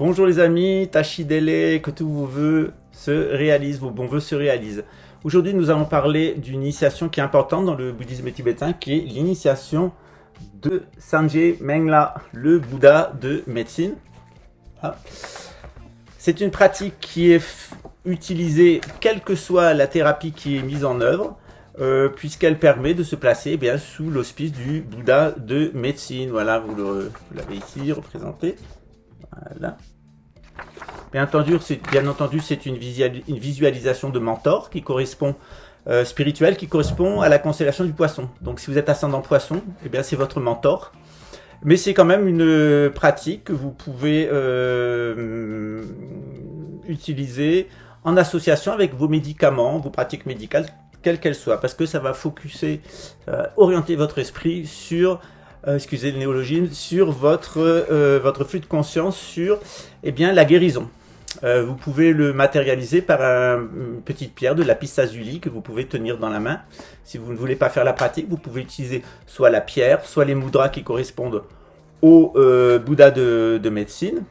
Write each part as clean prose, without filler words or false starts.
Bonjour les amis, Tachidele, que tous vos vœux se réalisent, vos bons vœux se réalisent. Aujourd'hui, nous allons parler d'une initiation qui est importante dans le bouddhisme tibétain, qui est l'initiation de Sanje Mengla, le Bouddha de médecine. Ah. C'est une pratique qui est utilisée quelle que soit la thérapie qui est mise en œuvre, puisqu'elle permet de se placer sous l'auspice du Bouddha de médecine. Voilà, vous l'avez ici représenté. Voilà. Bien entendu, c'est une visualisation de mentor qui correspond spirituel, qui correspond à la constellation du poisson. Donc si vous êtes ascendant poisson, c'est votre mentor. Mais c'est quand même une pratique que vous pouvez utiliser en association avec vos médicaments, vos pratiques médicales, quelles qu'elles soient, parce que ça va orienter votre esprit sur, excusez le néologisme, sur votre flux de conscience sur la guérison. Vous pouvez le matérialiser par une petite pierre de lapis lazuli que vous pouvez tenir dans la main. Si vous ne voulez pas faire la pratique, vous pouvez utiliser soit la pierre, soit les mudras qui correspondent au Bouddha de médecine.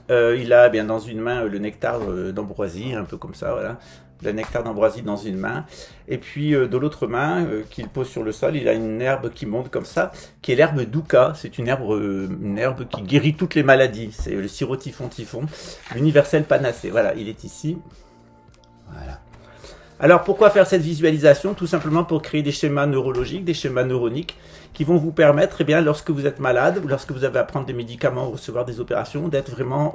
Il a dans une main le nectar d'ambroisie, un peu comme ça, voilà. Le nectar d'ambroisie dans une main, et puis de l'autre main qu'il pose sur le sol, il a une herbe qui monte comme ça, qui est l'herbe d'Uka. C'est une herbe qui guérit toutes les maladies. C'est le sirop typhon, l'universel panacée. Voilà, il est ici. Voilà. Alors pourquoi faire cette visualisation? Tout simplement pour créer des schémas neurologiques, des schémas neuroniques qui vont vous permettre, lorsque vous êtes malade ou lorsque vous avez à prendre des médicaments ou recevoir des opérations, d'être vraiment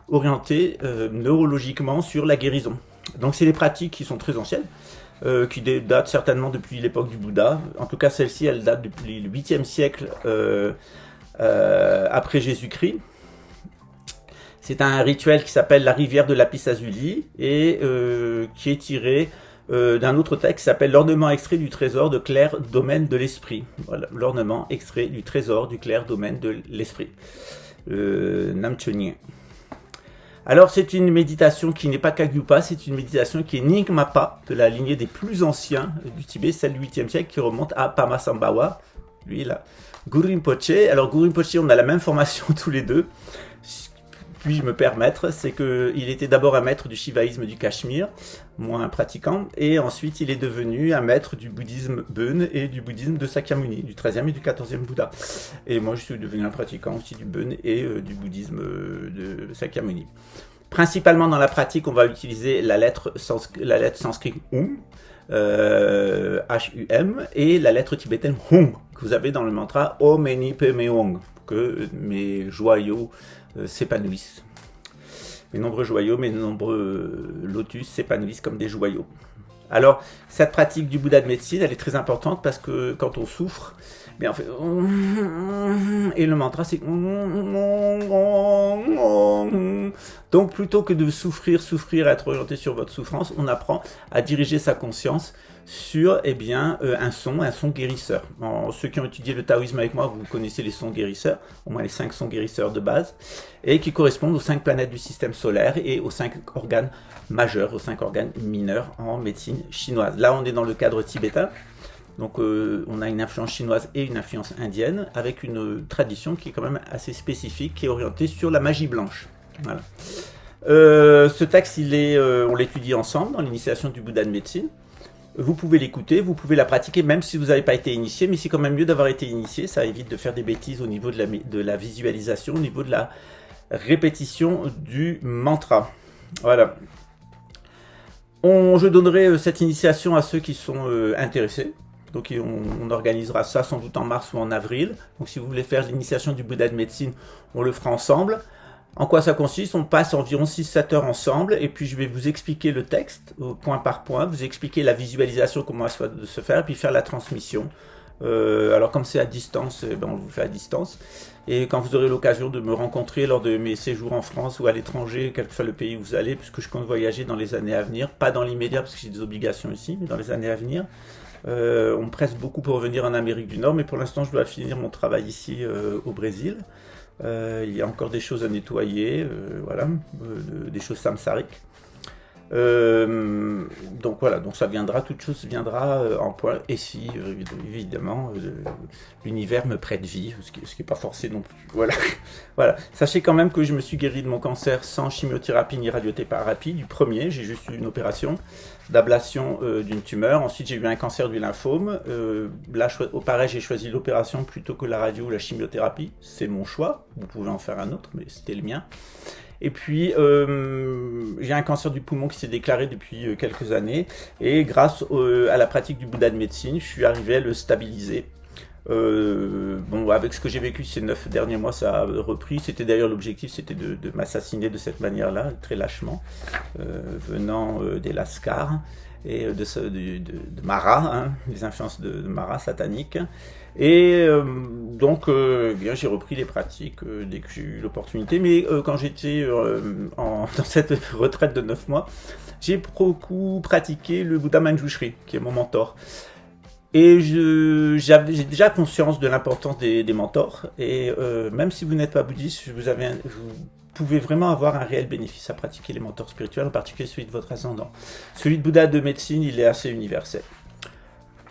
orienté neurologiquement sur la guérison. Donc c'est des pratiques qui sont très anciennes, qui datent certainement depuis l'époque du Bouddha. En tout cas, celle-ci, elle date depuis le 8e siècle après Jésus-Christ. C'est un rituel qui s'appelle la rivière de lapis lazuli et qui est tiré d'un autre texte qui s'appelle l'ornement extrait du trésor de clair domaine de l'esprit. Voilà, l'ornement extrait du trésor du clair domaine de l'esprit. Namchönye. Alors c'est une méditation qui n'est pas Kagyupa, c'est une méditation qui est Nyingmapa, de la lignée des plus anciens du Tibet, celle du 8e siècle qui remonte à Padmasambhava, lui là. Guru Rinpoche, alors Guru Rinpoche, on a la même formation tous les deux. Puis-je me permettre, c'est qu'il était d'abord un maître du shivaïsme du Cachemire, moins un pratiquant, et ensuite il est devenu un maître du bouddhisme Bön et du bouddhisme de Sakyamuni, du 13e et du 14e Bouddha. Et moi je suis devenu un pratiquant aussi du Bön et du bouddhisme de Sakyamuni. Principalement dans la pratique, on va utiliser la lettre sanskrit H-U-M, et la lettre tibétaine Hung, que vous avez dans le mantra Om Mani Padme Hung, que mes joyaux s'épanouissent. Mes nombreux joyaux, mes nombreux lotus s'épanouissent comme des joyaux. Alors, cette pratique du Bouddha de médecine, elle est très importante parce que quand on souffre, on fait... Et le mantra, c'est... Donc, plutôt que de souffrir, être orienté sur votre souffrance, on apprend à diriger sa conscience sur un son guérisseur. Ceux qui ont étudié le taoïsme avec moi, vous connaissez les sons guérisseurs, au moins les 5 sons guérisseurs de base, et qui correspondent aux 5 planètes du système solaire et aux 5 organes majeurs, aux 5 organes mineurs en médecine chinoise. Là, on est dans le cadre tibétain, donc on a une influence chinoise et une influence indienne, avec une tradition qui est quand même assez spécifique, qui est orientée sur la magie blanche. Voilà. Ce texte, on l'étudie ensemble dans l'initiation du Bouddha de médecine. Vous pouvez l'écouter, vous pouvez la pratiquer même si vous n'avez pas été initié, mais c'est quand même mieux d'avoir été initié, ça évite de faire des bêtises au niveau de la visualisation, au niveau de la répétition du mantra. Voilà. Je donnerai cette initiation à ceux qui sont intéressés. Donc on organisera ça sans doute en mars ou en avril. Donc si vous voulez faire l'initiation du Bouddha de médecine, on le fera ensemble. En quoi ça consiste? On passe environ 6-7 heures ensemble et puis je vais vous expliquer le texte point par point, vous expliquer la visualisation, comment elle doit se faire, et puis faire la transmission. Alors comme c'est à distance, on vous fait à distance. Et quand vous aurez l'occasion de me rencontrer lors de mes séjours en France ou à l'étranger, quel que soit le pays où vous allez, puisque je compte voyager dans les années à venir, pas dans l'immédiat parce que j'ai des obligations ici, mais dans les années à venir. On me presse beaucoup pour revenir en Amérique du Nord, mais pour l'instant je dois finir mon travail ici au Brésil. Il y a encore des choses à nettoyer, voilà, des choses samsariques. Donc voilà, donc ça viendra, toute chose viendra en point. Et si, évidemment, l'univers me prête vie, ce qui n'est pas forcé non plus. Voilà. Voilà. Sachez quand même que je me suis guéri de mon cancer sans chimiothérapie ni radiothérapie. Du premier, j'ai juste eu une opération d'ablation d'une tumeur. Ensuite, j'ai eu un cancer du lymphome. Là, au pareil, j'ai choisi l'opération plutôt que la radio ou la chimiothérapie. C'est mon choix. Vous pouvez en faire un autre, mais c'était le mien. Et puis, j'ai un cancer du poumon qui s'est déclaré depuis quelques années. Et grâce à la pratique du Bouddha de médecine, je suis arrivé à le stabiliser. Bon, avec ce que j'ai vécu ces 9 derniers mois, ça a repris. C'était d'ailleurs l'objectif, c'était de m'assassiner de cette manière-là, très lâchement, venant des Lascars et de Mara, hein, les influences de Mara sataniques. Et donc, bien, j'ai repris les pratiques dès que j'ai eu l'opportunité. Mais quand j'étais dans cette retraite de 9 mois, j'ai beaucoup pratiqué le Bouddha Manjushri, qui est mon mentor. Et j'ai déjà conscience de l'importance des mentors. Et même si vous n'êtes pas bouddhiste, vous pouvez vraiment avoir un réel bénéfice à pratiquer les mentors spirituels, en particulier celui de votre ascendant. Celui de Bouddha de médecine, il est assez universel.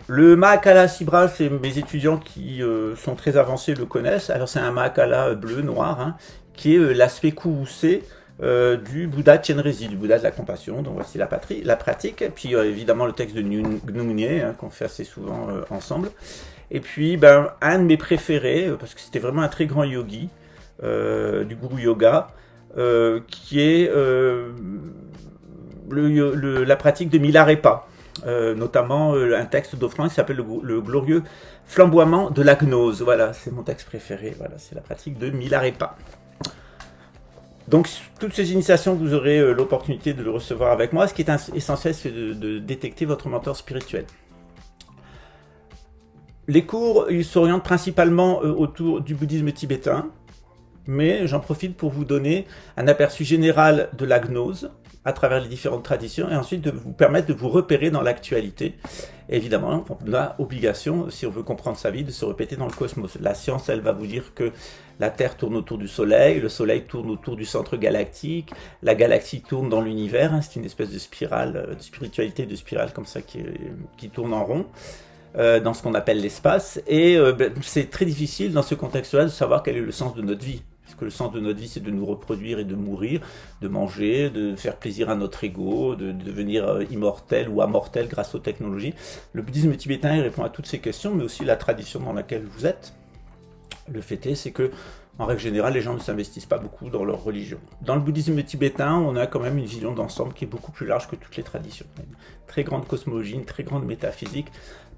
Le Mahakala Sibra, c'est mes étudiants qui sont très avancés le connaissent. Alors c'est un Mahakala bleu, noir, hein, qui est l'aspect courroucé du Bouddha Chenrezig, du Bouddha de la compassion. Donc voici la pratique. Puis évidemment le texte de Gnungné, hein, qu'on fait assez souvent ensemble. Et puis un de mes préférés, parce que c'était vraiment un très grand yogi, du Guru Yoga, qui est la pratique de Milarepa. Notamment un texte d'offrande qui s'appelle le glorieux flamboiement de la gnose. Voilà, c'est mon texte préféré. Voilà, c'est la pratique de Milarepa. Donc, toutes ces initiations, vous aurez l'opportunité de le recevoir avec moi. Ce qui est essentiel, c'est de détecter votre mentor spirituel. Les cours, ils s'orientent principalement autour du bouddhisme tibétain, mais j'en profite pour vous donner un aperçu général de la gnose à travers les différentes traditions, et ensuite de vous permettre de vous repérer dans l'actualité. Évidemment, on a obligation, si on veut comprendre sa vie, de se répéter dans le cosmos. La science, elle va vous dire que la Terre tourne autour du Soleil, le Soleil tourne autour du centre galactique, la galaxie tourne dans l'univers, hein, c'est une espèce de spirale, de spiritualité, de spirale comme ça qui tourne en rond. Dans ce qu'on appelle l'espace, et c'est très difficile dans ce contexte-là de savoir quel est le sens de notre vie. Parce que le sens de notre vie, c'est de nous reproduire et de mourir, de manger, de faire plaisir à notre ego, de devenir immortel ou amortel grâce aux technologies. Le bouddhisme tibétain, il répond à toutes ces questions, mais aussi la tradition dans laquelle vous êtes. Le fait est, c'est que, en règle générale, les gens ne s'investissent pas beaucoup dans leur religion. Dans le bouddhisme tibétain, on a quand même une vision d'ensemble qui est beaucoup plus large que toutes les traditions. Une très grande cosmologie, une très grande métaphysique,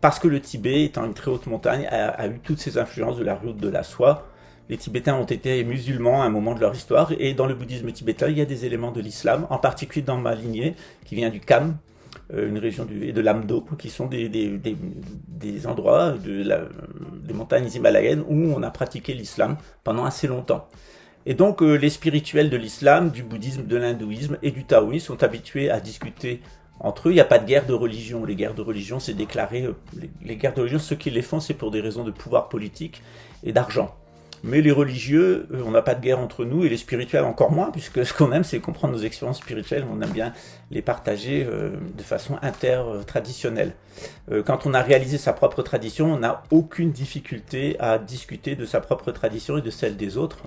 parce que le Tibet, étant une très haute montagne, a eu toutes ces influences de la route de la soie. Les Tibétains ont été musulmans à un moment de leur histoire, et dans le bouddhisme tibétain, il y a des éléments de l'islam, en particulier dans ma lignée, qui vient du Kham, une région et de l'Amdo, qui sont des endroits des montagnes himalayennes où on a pratiqué l'islam pendant assez longtemps. Et donc les spirituels de l'islam, du bouddhisme, de l'hindouisme et du taoïsme sont habitués à discuter entre eux. Il n'y a pas de guerre de religion. Les guerres de religion, c'est déclaré. Les guerres de religion, ceux qui les font, c'est pour des raisons de pouvoir politique et d'argent. Mais les religieux, on n'a pas de guerre entre nous, et les spirituels encore moins, puisque ce qu'on aime, c'est comprendre nos expériences spirituelles, on aime bien les partager de façon inter-traditionnelle. Quand on a réalisé sa propre tradition, on n'a aucune difficulté à discuter de sa propre tradition et de celle des autres.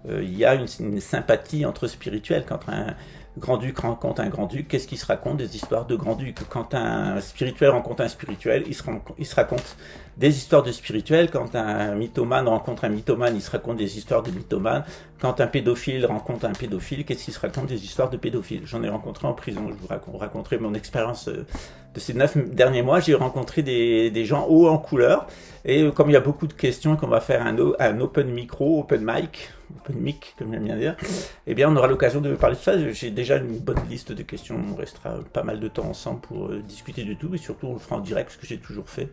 Il y a une sympathie entre spirituels. Quand un grand-duc rencontre un grand-duc, qu'est-ce qu'il se raconte? Des histoires de grand-duc. Quand un spirituel rencontre un spirituel, il se raconte des histoires de spirituels. Quand un mythomane rencontre un mythomane, il se raconte des histoires de mythomane. Quand un pédophile rencontre un pédophile, qu'est-ce qu'il se raconte? Des histoires de pédophiles. J'en ai rencontré en prison. Je vous raconterai mon expérience de ces 9 derniers mois. J'ai rencontré des gens hauts en couleur. Et comme il y a beaucoup de questions, qu'on va faire un open micro, open mic, comme j'aime bien dire, eh bien on aura l'occasion de parler de ça. J'ai déjà une bonne liste de questions. On restera pas mal de temps ensemble pour discuter de tout. Et surtout, on le fera en direct, ce que j'ai toujours fait.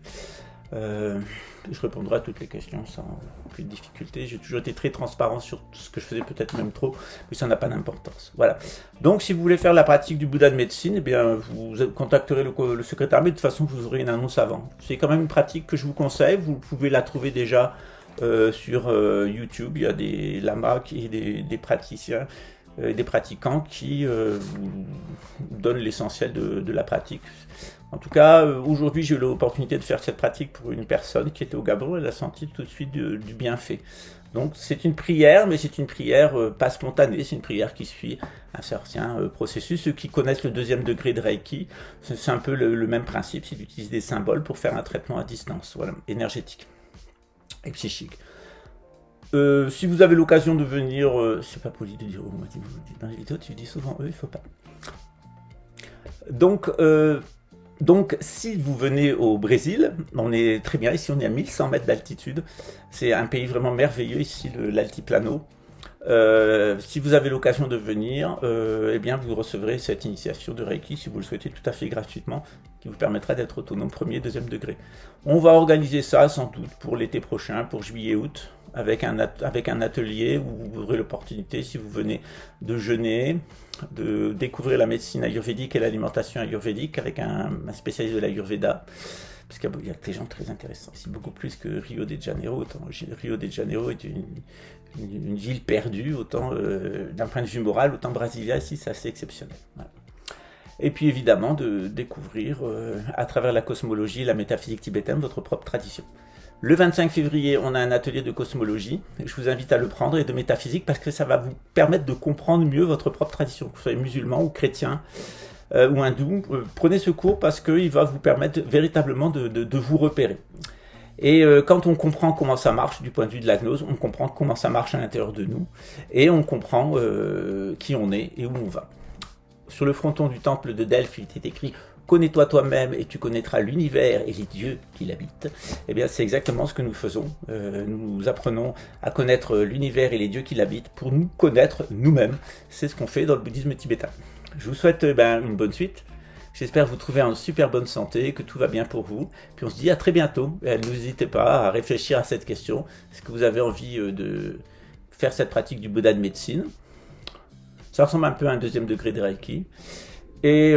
Je répondrai à toutes les questions sans aucune difficulté. J'ai toujours été très transparent sur ce que je faisais, peut-être même trop, mais ça n'a pas d'importance. Voilà. Donc, si vous voulez faire la pratique du Bouddha de médecine, eh bien, vous contacterez le secrétaire, mais de toute façon, vous aurez une annonce avant. C'est quand même une pratique que je vous conseille. Vous pouvez la trouver déjà sur YouTube. Il y a des lamas et des praticiens des pratiquants qui vous donnent l'essentiel de la pratique. En tout cas, aujourd'hui, j'ai eu l'opportunité de faire cette pratique pour une personne qui était au Gabon. Elle a senti tout de suite du bienfait. Donc, c'est une prière, mais c'est une prière pas spontanée. C'est une prière qui suit un certain processus. Ceux qui connaissent le 2e degré de Reiki, c'est un peu le même principe. C'est d'utiliser des symboles pour faire un traitement à distance, voilà, énergétique et psychique. Si vous avez l'occasion de venir, c'est pas poli de dire, moi, dans les vidéos, tu dis souvent il faut pas. Donc, si vous venez au Brésil, on est très bien ici, on est à 1100 mètres d'altitude. C'est un pays vraiment merveilleux ici, l'altiplano. Si vous avez l'occasion de venir, eh bien vous recevrez cette initiation de Reiki, si vous le souhaitez, tout à fait gratuitement, qui vous permettra d'être autonome 1er, 2e degré. On va organiser ça sans doute pour l'été prochain, pour juillet-août, avec un atelier où vous aurez l'opportunité, si vous venez, de jeûner, de découvrir la médecine ayurvédique et l'alimentation ayurvédique avec un spécialiste de l'ayurveda. Parce qu'il y a des gens très intéressants ici, beaucoup plus que Rio de Janeiro. Rio de Janeiro est une ville perdue, autant d'un point de vue moral, autant Brasilia ici, c'est assez exceptionnel. Voilà. Et puis évidemment de découvrir à travers la cosmologie et la métaphysique tibétaine votre propre tradition. Le 25 février, on a un atelier de cosmologie. Je vous invite à le prendre et de métaphysique parce que ça va vous permettre de comprendre mieux votre propre tradition, que vous soyez musulman ou chrétien ou hindou. Prenez ce cours parce qu'il va vous permettre véritablement de vous repérer. Et quand on comprend comment ça marche du point de vue de la gnose, on comprend comment ça marche à l'intérieur de nous et on comprend qui on est et où on va. Sur le fronton du temple de Delphes, il était écrit « Connais-toi toi-même et tu connaîtras l'univers et les dieux qui l'habitent ». Eh bien, c'est exactement ce que nous faisons. Nous apprenons à connaître l'univers et les dieux qui l'habitent pour nous connaître nous-mêmes. C'est ce qu'on fait dans le bouddhisme tibétain. Je vous souhaite une bonne suite. J'espère vous trouver en super bonne santé, que tout va bien pour vous. Puis on se dit à très bientôt. N'hésitez pas à réfléchir à cette question. Est-ce que vous avez envie de faire cette pratique du Bouddha de médecine? Ça ressemble un peu à un 2e degré de Reiki. Et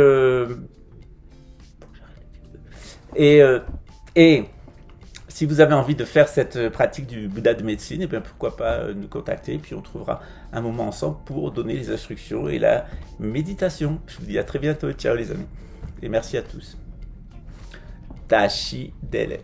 si vous avez envie de faire cette pratique du Bouddha de médecine, et bien pourquoi pas nous contacter, puis on trouvera un moment ensemble pour donner les instructions et la méditation. Je vous dis à très bientôt, ciao les amis, et merci à tous. Tashi Dele.